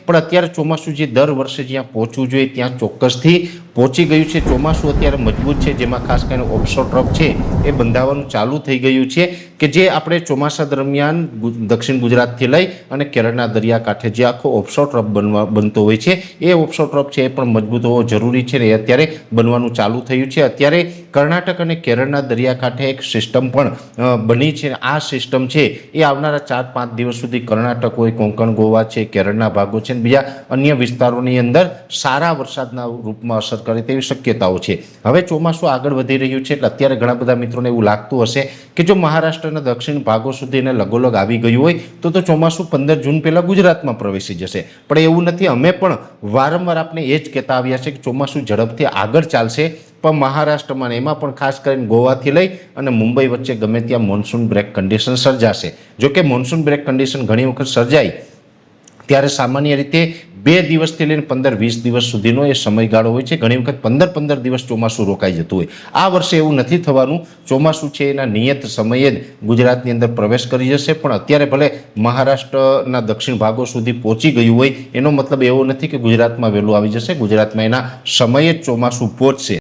પણ અત્યારે ચોમાસું જે દર વર્ષે જ્યાં પહોંચવું જોઈએ ત્યાં ચોક્કસથી પહોંચી ગયું છે। ચોમાસું અત્યારે મજબૂત છે, જેમાં ખાસ કરીને ઓફશોર ટ્રફ છે એ બંધાવાનું ચાલુ થઈ ગયું છે કે જે આપણે ચોમાસા દરમિયાન દક્ષિણ ગુજરાતથી લઈ અને કેરળના દરિયાકાંઠે જે આખો ઓફશોર ટ્રફ બનતો હોય છે એ ઓફશોર ટ્રફ છે એ પણ મજબૂત હોવો જરૂરી છે ને એ અત્યારે બનવાનું ચાલુ થયું છે। અત્યારે કર્ણાટક અને કેરળના દરિયાકાંઠે એક સિસ્ટમ પણ બની છે। આ સિસ્ટમ છે એ આવનારા 4-5 દિવસ સુધી કર્ણાટક હોય, કોંકણ, ગોવા છે, કેરળના ભાગો છે, બીજા અન્ય વિસ્તારોની અંદર સારા વરસાદના રૂપમાં અસર કરે તેવી શક્યતાઓ છે। હવે ચોમાસું આગળ વધી રહ્યું છે એટલે અત્યારે ઘણા બધા મિત્રોને એવું લાગતું હશે કે જો મહારાષ્ટ્રના દક્ષિણ ભાગો સુધી એને લગોલગ આવી ગયું હોય તો ચોમાસું 15 જૂન પહેલા ગુજરાતમાં પ્રવેશી જશે, પણ એવું નથી। અમે પણ વારંવાર આપણે એ જ કહેતા આવ્યા છે કે ચોમાસું ઝડપથી આગળ ચાલશે, પણ મહારાષ્ટ્રમાં એમાં પણ ખાસ કરીને ગોવાથી લઈ અને મુંબઈ વચ્ચે ગમે ત્યાં મોન્સૂન બ્રેક કન્ડિશન સર્જાશે। જોકે મોન્સૂન બ્રેક કન્ડિશન ઘણી વખત સર્જાય ત્યારે સામાન્ય રીતે 2 દિવસથી લઈને 15-20 દિવસ સુધીનો એ સમયગાળો હોય છે। ઘણી વખત 15-15 દિવસ ચોમાસું રોકાઈ જતું હોય। આ વર્ષે એવું નથી થવાનું। ચોમાસું છે એના નિયત સમયે જ ગુજરાતની અંદર પ્રવેશ કરી જશે, પણ અત્યારે ભલે મહારાષ્ટ્રના દક્ષિણ ભાગો સુધી પહોંચી ગયું હોય એનો મતલબ એવો નથી કે ગુજરાતમાં વહેલું આવી જશે। ગુજરાતમાં એના સમયે જ ચોમાસું પહોંચશે।